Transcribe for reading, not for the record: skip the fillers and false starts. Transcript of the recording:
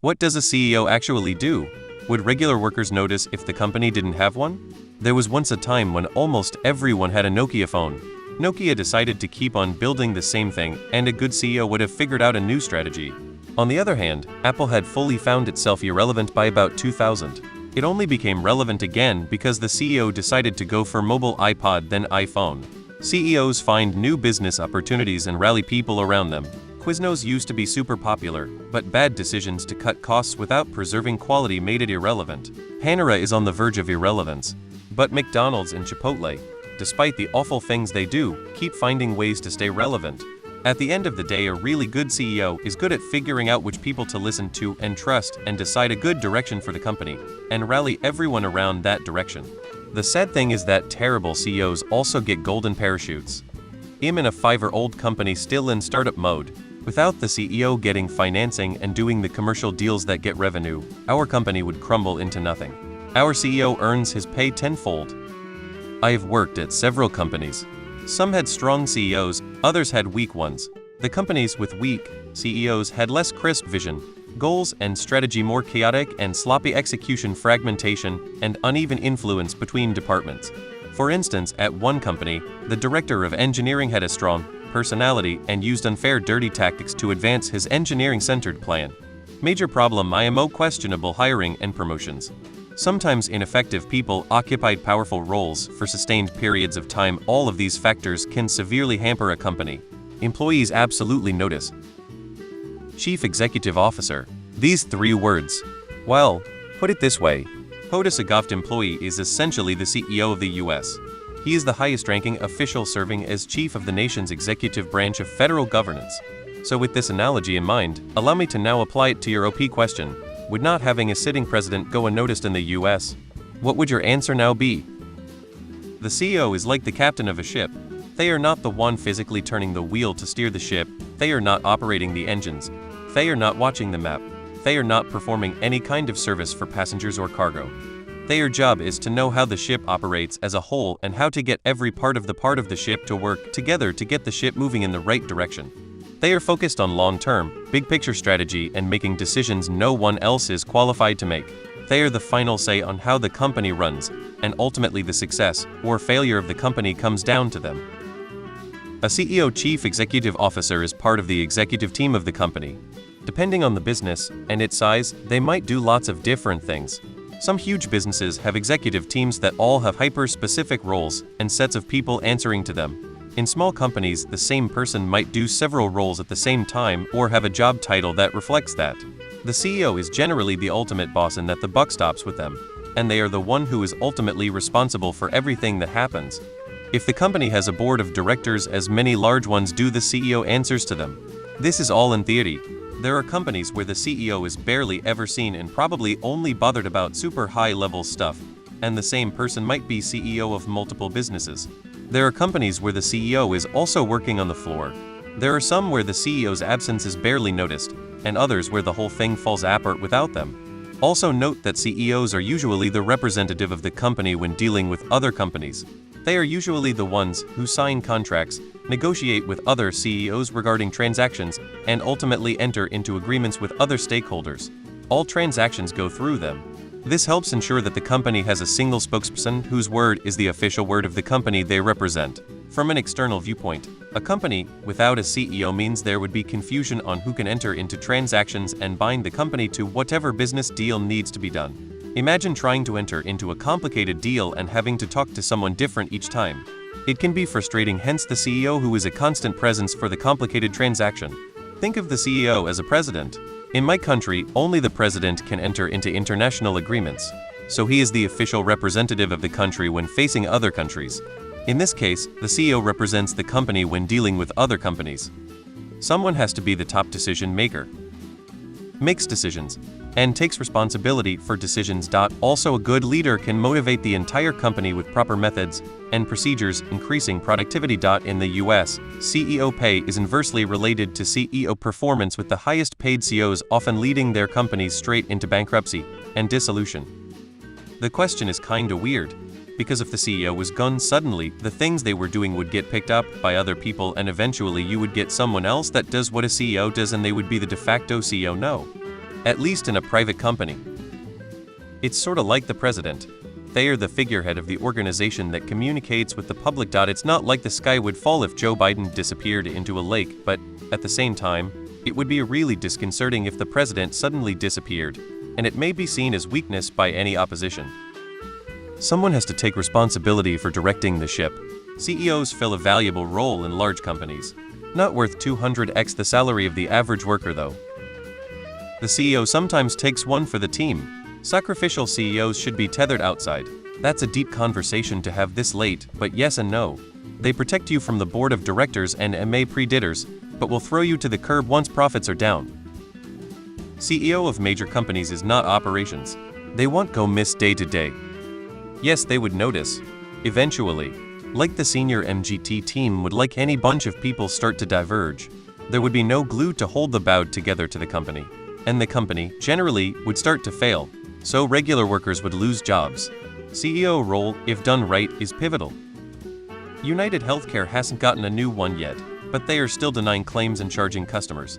What does a CEO actually do? Would regular workers notice if the company didn't have one? There was once a time when almost everyone had a Nokia phone. Nokia decided to keep on building the same thing, and a good CEO would have figured out a new strategy. On the other hand, Apple had fully found itself irrelevant by about 2000. It only became relevant again because the CEO decided to go for mobile iPod then iPhone. CEOs find new business opportunities and rally people around them. Quiznos used to be super popular, but bad decisions to cut costs without preserving quality made it irrelevant. Panera is on the verge of irrelevance. But McDonald's and Chipotle, despite the awful things they do, keep finding ways to stay relevant. At the end of the day, a really good CEO is good at figuring out which people to listen to and trust and decide a good direction for the company, and rally everyone around that direction. The sad thing is that terrible CEOs also get golden parachutes. I'm in a 5-year-old company still in startup mode. Without the CEO getting financing and doing the commercial deals that get revenue, our company would crumble into nothing. Our CEO earns his pay tenfold. I've worked at several companies. Some had strong CEOs, others had weak ones. The companies with weak CEOs had less crisp vision, goals and strategy, more chaotic and sloppy execution, fragmentation, and uneven influence between departments. For instance, at one company, the director of engineering had a strong personality and used unfair, dirty tactics to advance his engineering-centered plan. Major problem: IMO, questionable hiring and promotions. Sometimes ineffective people occupied powerful roles for sustained periods of time. All of these factors can severely hamper a company. Employees absolutely notice. Chief Executive Officer. These 3 words. Well, put it this way. POTUS, a Goft employee, is essentially the CEO of the US. He is the highest-ranking official serving as chief of the nation's executive branch of federal governance. So with this analogy in mind, allow me to now apply it to your OP question. Would not having a sitting president go unnoticed in the US? What would your answer now be? The CEO is like the captain of a ship. They are not the one physically turning the wheel to steer the ship. They are not operating the engines. They are not watching the map. They are not performing any kind of service for passengers or cargo. Their job is to know how the ship operates as a whole and how to get every part of the ship to work together to get the ship moving in the right direction. They are focused on long-term, big-picture strategy and making decisions no one else is qualified to make. They are the final say on how the company runs, and ultimately the success or failure of the company comes down to them. A CEO, Chief Executive Officer, is part of the executive team of the company. Depending on the business and its size, they might do lots of different things. Some huge businesses have executive teams that all have hyper-specific roles and sets of people answering to them. In small companies, the same person might do several roles at the same time or have a job title that reflects that. The CEO is generally the ultimate boss in that the buck stops with them, and they are the one who is ultimately responsible for everything that happens. If the company has a board of directors as many large ones do, the CEO answers to them. This is all in theory. There are companies where the CEO is barely ever seen and probably only bothered about super high-level stuff, and the same person might be CEO of multiple businesses. There are companies where the CEO is also working on the floor. There are some where the CEO's absence is barely noticed, and others where the whole thing falls apart without them. Also note that CEOs are usually the representative of the company when dealing with other companies. They are usually the ones who sign contracts, negotiate with other CEOs regarding transactions, and ultimately enter into agreements with other stakeholders. All transactions go through them. This helps ensure that the company has a single spokesperson whose word is the official word of the company they represent. From an external viewpoint, a company without a CEO means there would be confusion on who can enter into transactions and bind the company to whatever business deal needs to be done. Imagine trying to enter into a complicated deal and having to talk to someone different each time. It can be frustrating, hence the CEO who is a constant presence for the complicated transaction. Think of the CEO as a president. In my country, only the president can enter into international agreements, so he is the official representative of the country when facing other countries. In this case, the CEO represents the company when dealing with other companies. Someone has to be the top decision maker, makes decisions, and takes responsibility for decisions. Also, a good leader can motivate the entire company with proper methods and procedures, increasing productivity. In the US, CEO pay is inversely related to CEO performance, with the highest paid CEOs often leading their companies straight into bankruptcy and dissolution. The question is kinda weird, because if the CEO was gone suddenly, the things they were doing would get picked up by other people, and eventually you would get someone else that does what a CEO does, and they would be the de facto CEO. No. at least in a private company. It's sorta like the president. They are the figurehead of the organization that communicates with the public. It's not like the sky would fall if Joe Biden disappeared into a lake, but at the same time, it would be really disconcerting if the president suddenly disappeared, and it may be seen as weakness by any opposition. Someone has to take responsibility for directing the ship. CEOs fill a valuable role in large companies. Not worth 200x the salary of the average worker though. The CEO sometimes takes one for the team. Sacrificial CEOs should be tethered outside. That's a deep conversation to have this late, but yes and no. They protect you from the board of directors and MA predators, but will throw you to the curb once profits are down. CEO of major companies is not operations. They won't go miss day to day. Yes, they would notice. Eventually. Like the senior MGT team would, like any bunch of people start to diverge. There would be no glue to hold the bow together to the company. And the company, generally, would start to fail. So regular workers would lose jobs. CEO role, if done right, is pivotal. United Healthcare hasn't gotten a new one yet, but they are still denying claims and charging customers.